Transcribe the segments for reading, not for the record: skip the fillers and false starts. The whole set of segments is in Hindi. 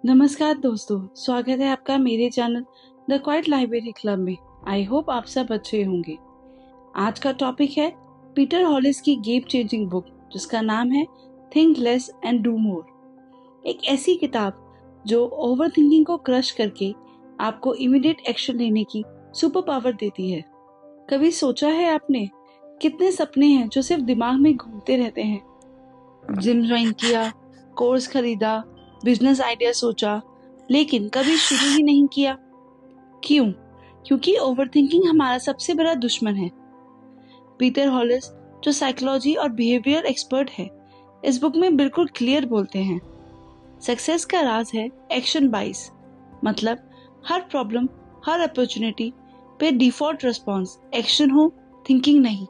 नमस्कार दोस्तों, स्वागत है आपका मेरे channel the quiet library club में। आई होप आप सब अच्छे होंगे। आज का टॉपिक है पीटर हॉलिस की गेम चेंजिंग बुक जिसका नाम है think less and do more. एक ऐसी किताब जो ओवर थिंकिंग को क्रश करके आपको इमीडिएट एक्शन लेने की सुपर पावर देती है। कभी सोचा है आपने कितने सपने हैं जो सिर्फ दिमाग में घूमते रहते हैं? जिम ज्वाइन किया, कोर्स खरीदा, बिजनेस आइडिया सोचा, लेकिन कभी शुरू ही नहीं किया। क्यों? क्योंकि ओवरथिंकिंग हमारा सबसे बड़ा दुश्मन है। पीटर हॉलिस, जो साइकोलॉजी और बिहेवियर एक्सपर्ट है, इस बुक में बिल्कुल क्लियर बोलते हैं, सक्सेस का राज है एक्शन बाइस। मतलब हर प्रॉब्लम, हर अपॉर्चुनिटी पे डिफॉल्ट रिस्पॉन्स एक्शन हो, थिंकिंग नहीं।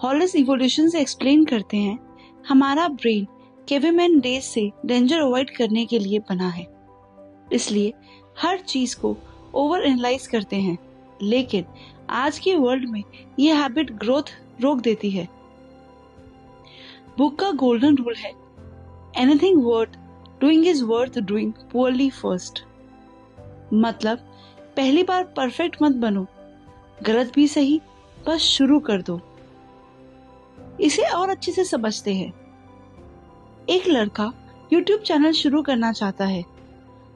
हॉलिस इवोल्यूशन से एक्सप्लेन करते हैं, हमारा ब्रेन केवेमैन डेज से डेंजर अवॉइड करने के लिए बना है, इसलिए हर चीज को ओवर एनालाइज करते हैं। लेकिन आज की वर्ल्ड में ये हैबिट ग्रोथ रोक देती है। बुक का गोल्डन रूल है, anything worth doing is worth doing poorly first. मतलब पहली बार परफेक्ट मत बनो, गलत भी सही, बस शुरू कर दो। इसे और अच्छे से समझते हैं। एक लड़का YouTube चैनल शुरू करना चाहता है।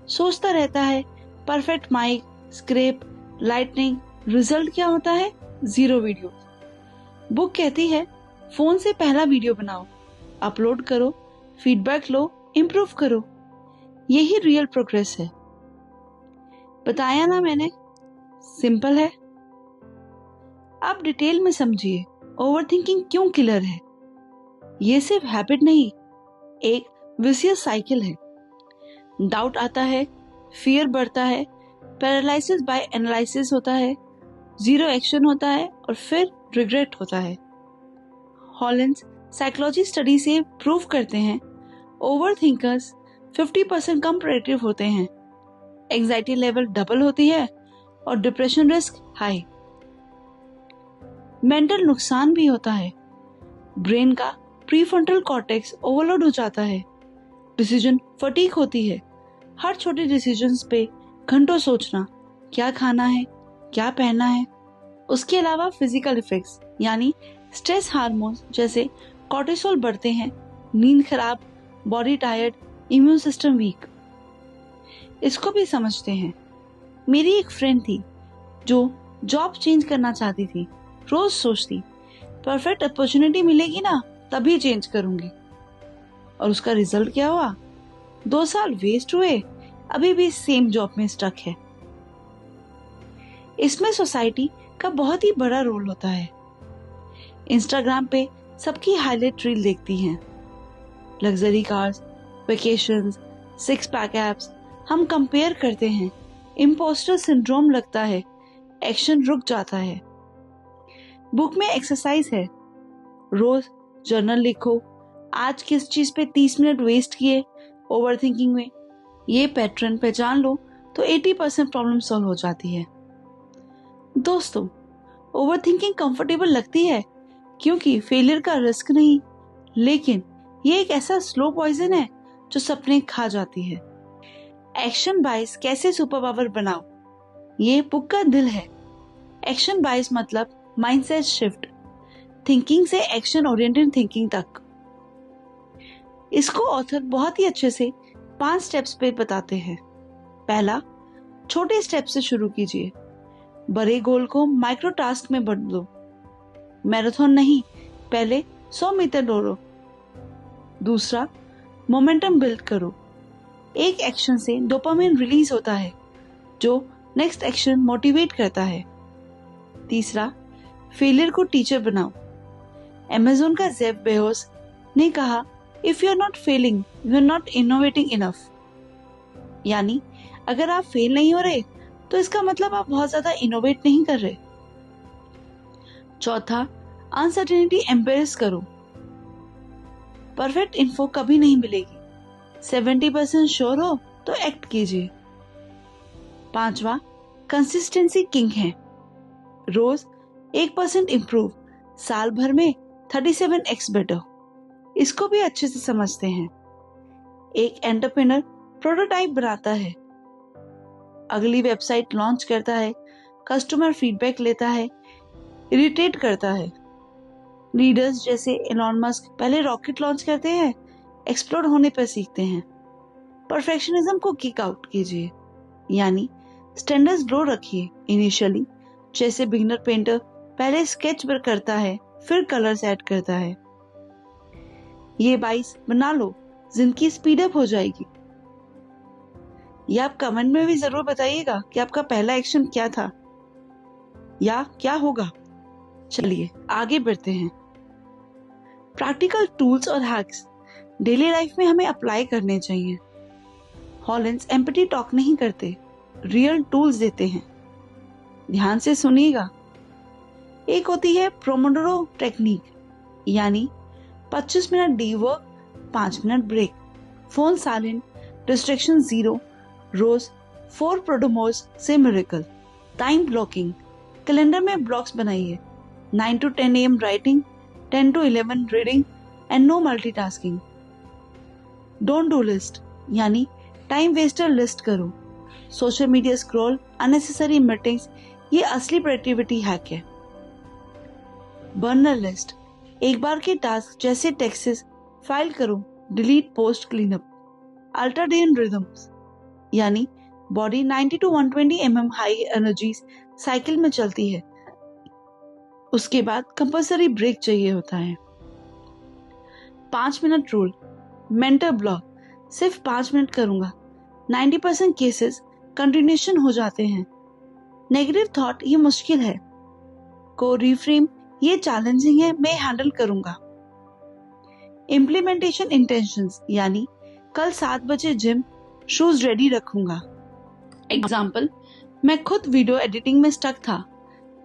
सोचता रहता है perfect mic, script, lightning. Result क्या होता है? 0 वीडियो। बुक कहती है फोन से पहला वीडियो बनाओ, अपलोड करो, फीडबैक लो, इम्प्रूव करो। यही रियल प्रोग्रेस है। बताया ना मैंने, सिंपल है। अब डिटेल में समझिए ओवरथिंकिंग क्यों किलर है। ये सिर्फ हैबिट नहीं, एक विशियस साइकिल है। डाउट आता है, फियर बढ़ता है, पैरालिसिस बाय एनालिसिस होता है, 0 एक्शन होता है और फिर रिग्रेट होता है। हॉलिन्स साइकोलॉजी स्टडी से प्रूव करते हैं ओवरथिंकर्स 50% कम प्रोडक्टिव होते हैं, एंजाइटी लेवल डबल होती है और डिप्रेशन रिस्क हाई। मेंटल नुकसान भी होता है, ब्रेन का प्रीफ्रंटल कॉर्टेक्स ओवरलोड हो जाता है, डिसीजन फटीग होती है, हर छोटे डिसीजंस पे घंटों सोचना, क्या खाना है, क्या पहनना है। उसके अलावा फिजिकल इफेक्ट्स यानी स्ट्रेस हार्मोन्स जैसे कॉर्टिसोल बढ़ते हैं, नींद खराब, body tired, immune system weak. इसको भी समझते हैं। मेरी एक फ्रेंड थी जो जॉब चेंज करना चाहती थी। रोज सोचती परफेक्ट अपॉर्चुनिटी मिलेगी ना तभी चेंज करूंगी, और उसका रिजल्ट क्या हुआ? 2 साल वेस्ट हुए, अभी भी सेम जॉब में स्टक है। इसमें सोसाइटी का बहुत ही बड़ा रोल होता है। इंस्टाग्राम पे सबकी हाईलाइट रील देखती हैं, luxury cars, vacations, 6 pack abs. हम कंपेयर करते हैं, इम्पोस्टर सिंड्रोम लगता है, एक्शन रुक जाता है। बुक में एक्सरसाइज है, रोज जर्नल लिखो, आज किस चीज पे 30 मिनट वेस्ट किए ओवरथिंकिंग में। ये पैटर्न पहचान लो तो 80% प्रॉब्लम सॉल्व हो जाती है। दोस्तों, ओवरथिंकिंग कंफर्टेबल लगती है क्योंकि फेलियर का रिस्क नहीं, लेकिन ये एक ऐसा स्लो पॉइजन है जो सपने खा जाती है। एक्शन बाइस कैसे सुपर पावर बनाओ, ये बुक का दिल है। एक्शन बाइस मतलब माइंडसेट शिफ्ट, थिंकिंग से एक्शन ओरिएंटेड थिंकिंग तक। इसको ऑथर बहुत ही अच्छे से 5 स्टेप्स पे बताते हैं। पहला, छोटे स्टेप से शुरू कीजिए, बड़े गोल को माइक्रो टास्क में बांट दो। मैराथन नहीं, पहले 100 मीटर दौड़ो। दूसरा, मोमेंटम बिल्ड करो। एक एक्शन से डोपामिन रिलीज होता है जो नेक्स्ट एक्शन मोटिवेट करता है। तीसरा, फेलियर को टीचर बनाओ। अमेज़न का जेफ बेजोस ने कहा, if you are not failing you are not innovating enough. यानी अगर आप फेल नहीं हो रहे तो इसका मतलब आप बहुत ज्यादा इनोवेट नहीं कर रहे। चौथा, अनसर्टेनिटी एम्ब्रेस करो। परफेक्ट इन्फो कभी नहीं मिलेगी, 70% श्योर हो तो एक्ट कीजिए। पांचवा, कंसिस्टेंसी किंग है। रोज 1% इम्प्रूव, साल भर में 37x बेटर। इसको भी अच्छे से समझते हैं। एक एंटरप्रेन्योर प्रोटोटाइप बनाता है, अगली वेबसाइट लॉन्च करता है, कस्टमर फीडबैक लेता है, इरिटेट करता है। लीडर्स जैसे एलॉन मस्क पहले रॉकेट लॉन्च करते हैं, एक्सप्लोड होने पर सीखते हैं। परफेक्शनिज्म को किक आउट कीजिए, यानी स्टैंडर्ड्स लो रखिए इनिशियली। जैसे बिगिनर पेंटर पहले स्केच पर करता है, फिर कलर्स ऐड करता है। ये 22 बना लो, जिंदगी स्पीड अप हो जाएगी। या आप कमेंट में भी जरूर बताइएगा कि आपका पहला एक्शन क्या था या क्या होगा। चलिए आगे बढ़ते हैं। प्रैक्टिकल टूल्स और हैक्स डेली लाइफ में हमें अप्लाई करने चाहिए। हॉलिन्स एम्पैथी टॉक नहीं करते, रियल टूल्स देते हैं। ध्यान से सुनिएगा। एक होती है प्रोमोडोरो टेक्निक, यानी 25 minute deep work, 5 minute break, phone silent, distraction zero, रोज 4 प्रोडोमोस से मिरेकल। टाइम ब्लॉकिंग, कैलेंडर में ब्लॉक्स बनाइए। 9 to 10 AM writing, 10 to 11 reading and no multitasking. Don't do list, यानी टाइम वेस्टर लिस्ट करो। Social media scroll, unnecessary meetings, ये असली प्रोडक्टिविटी हैक है। बर्नर लिस्ट, एक बार के टास्क जैसे टेक्सेस फाइल करो, delete, post, clean up. अल्ट्राडेन rhythms, यानी body 90 to 120 mm high energy cycle में चलती है, उसके बाद कंपल्सरी ब्रेक चाहिए होता है। 5 मिनट रूल, मेंटर ब्लॉक, सिर्फ 5 मिनट करूंगा। 90% केसेस कंटिन्यूएशन हो जाते हैं। नेगेटिव थॉट, ये मुश्किल है, को रिफ्रेम, ये चैलेंजिंग है, मैं हैंडल करूंगा। इम्प्लीमेंटेशन इंटेंशंस, यानी कल 7 बजे जिम, शूज रेडी रखूंगा। एग्जाम्पल, मैं खुद वीडियो एडिटिंग में स्टक था,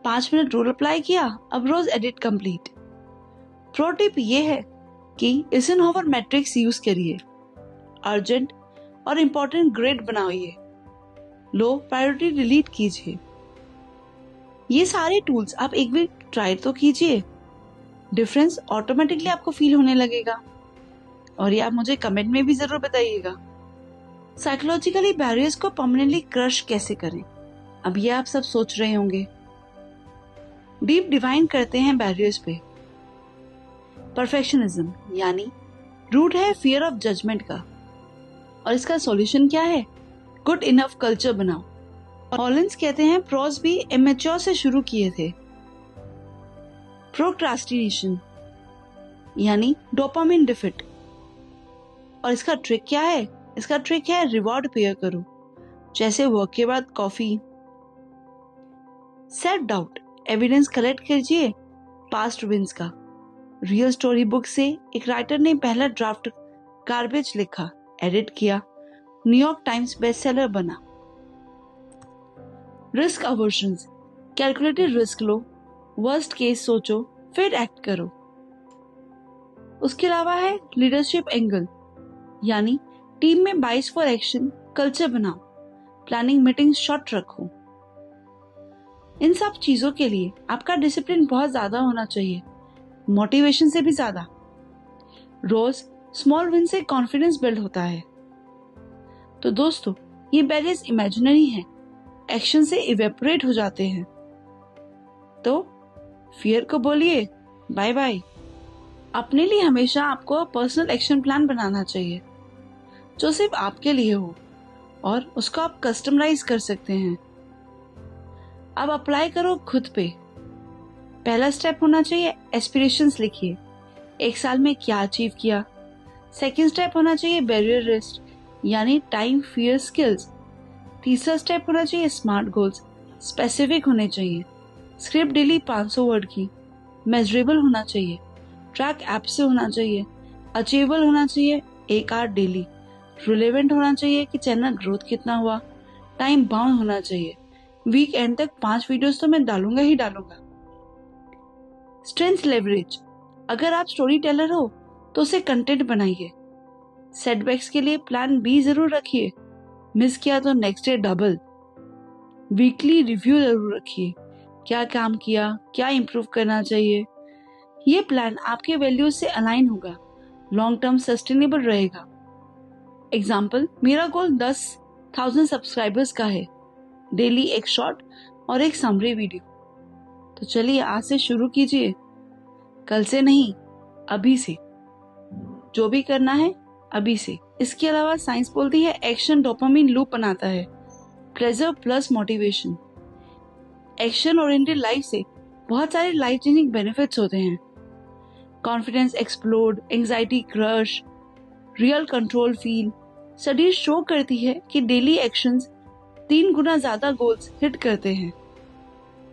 5 मिनट रूल अप्लाई किया, अब रोज एडिट कंप्लीट। प्रो टिप ये है कि एइजनहोवर मैट्रिक्स यूज करिए। अर्जेंट और इम्पोर्टेंट ग्रेड बनाइए, लो प्रायोरिटी डिलीट कीजिए। ये सारे टूल्स आप एक वीक ट्राई तो कीजिए, डिफरेंस ऑटोमेटिकली आपको फील होने लगेगा। और ये आप मुझे कमेंट में भी जरूर बताइएगा। साइकोलॉजिकली बैरियर्स को परमानेंटली क्रश कैसे करें, अब ये आप सब सोच रहे होंगे। डीप डिवाइन करते हैं बैरियर्स पे। परफेक्शनिज्म, यानी रूट है फियर ऑफ जजमेंट का, और इसका सॉल्यूशन क्या है? गुड इनफ कल्चर बनाओ। हॉलिन्स कहते हैं प्रोस भी इमेच्योर से शुरू किए थे। प्रोक्रास्टिनेशन, यानी डोपामिन डिफिट, और इसका ट्रिक क्या है? इसका ट्रिक है रिवॉर्ड पेयर करो, जैसे वर्क के बाद coffee. Self doubt, evidence collect कीजिए पास्ट विंस का। रियल स्टोरी बुक से एक राइटर ने पहला ड्राफ्ट गार्बेज लिखा, एडिट किया, न्यूयॉर्क टाइम्स बेस्टसेलर बना। रिस्क अवर्शंस, कैलकुलेटेड रिस्क लो, वर्स्ट केस सोचो, फिर एक्ट करो। उसके अलावा है लीडरशिप एंगल, यानी टीम में 22 फॉर एक्शन कल्चर बनाओ, प्लानिंग मीटिंग शॉर्ट रखो। इन सब चीजों के लिए आपका डिसिप्लिन बहुत ज्यादा होना चाहिए, मोटिवेशन से भी ज्यादा। रोज स्मॉल विन से कॉन्फिडेंस बिल्ड होता है। तो दोस्तों, ये बैरियर्स इमेजिनरी हैं, एक्शन से इवेपोरेट हो जाते हैं। तो फियर को बोलिए बाय बाय। अपने लिए हमेशा आपको पर्सनल एक्शन प्लान बनाना चाहिए, जो सिर्फ आपके लिए हो, और उसको आप कस्टमाइज कर सकते हैं। अब अप्लाई करो खुद पे। पहला स्टेप होना चाहिए एस्पिरेशंस लिखिए, 1 साल में क्या अचीव किया। सेकंड स्टेप होना चाहिए बैरियर लिस्ट, यानी टाइम फियर स्किल्स। तीसरा स्टेप होना चाहिए स्मार्ट गोल्स, स्पेसिफिक होने चाहिए। स्क्रिप्ट डेली 500 वर्ड की, मेजरेबल होना चाहिए, ट्रैक ऐप से होना चाहिए, अचीवेबल होना चाहिए 1 आवर डेली, रिलेवेंट होना चाहिए कि चैनल ग्रोथ कितना हुआ, टाइम बाउंड होना चाहिए, वीक एंड तक 5 वीडियोस तो मैं डालूंगा ही डालूंगा। स्ट्रेंथ लेवरेज, अगर आप स्टोरी टेलर हो तो उसे कंटेंट बनाइए। सेटबैक्स के लिए प्लान बी जरूर रखिए, मिस किया तो next day double. Weekly review जरूर रखिए, क्या काम किया, क्या इंप्रूव करना चाहिए। ये प्लान आपके वैल्यूज से अलाइन होगा, लॉन्ग टर्म सस्टेनेबल रहेगा। एग्जाम्पल, मेरा गोल 10,000 सब्सक्राइबर्स का है, डेली एक शॉर्ट और एक समरी वीडियो। तो चलिए आज से शुरू कीजिए, कल से नहीं, अभी से। जो भी करना है अभी से। इसके अलावा साइंस बोलती है एक्शन डोपामिन लूप बनाता है, pleasure plus motivation. Action oriented life से बहुत सारे लाइफ चेंजिंग बेनिफिट्स होते हैं। Confidence explode, anxiety crush, real control feel. Studies show करती है कि डेली एक्शंस 3 गुना ज्यादा गोल्स हिट करते हैं।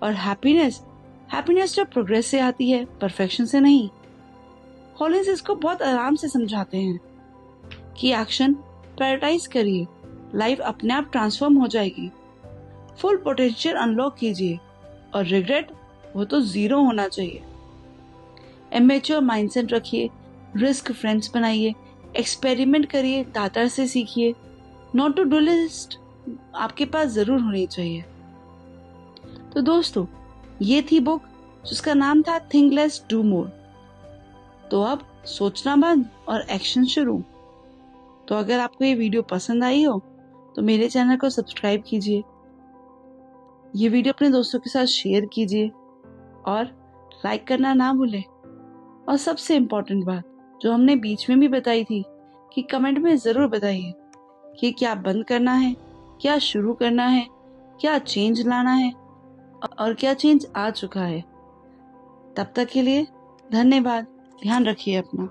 और हैप्पीनेस जब प्रोग्रेस से आती है, परफेक्शन से नहीं। हॉलिंस इसको बहुत आराम से समझाते हैं कि एक्शन प्रायोरिटाइज करिए, लाइफ अपने आप ट्रांसफॉर्म हो जाएगी। फुल पोटेंशियल अनलॉक कीजिए और रिग्रेट वो तो 0 होना चाहिए। इमेच्योर माइंडसेट रखिए, रिस्क फ्रेंड्स बनाइए, एक्सपेरिमेंट करिए, दाता से सीखिए। नॉट टू डू लिस्ट आपके पास जरूर होनी चाहिए। तो दोस्तों, ये थी बुक जिसका नाम था थिंक लेस डू मोर। तो अब सोचना बंद और एक्शन शुरू। तो अगर आपको ये वीडियो पसंद आई हो तो मेरे चैनल को सब्सक्राइब कीजिए, ये वीडियो अपने दोस्तों के साथ शेयर कीजिए और लाइक करना ना भूलें। और सबसे इम्पोर्टेंट बात जो हमने बीच में भी बताई थी कि कमेंट में जरूर बताइए कि क्या बंद करना है, क्या शुरू करना है, क्या चेंज लाना है और क्या चेंज आ चुका है। तब तक के लिए धन्यवाद। ध्यान रखिए अपना।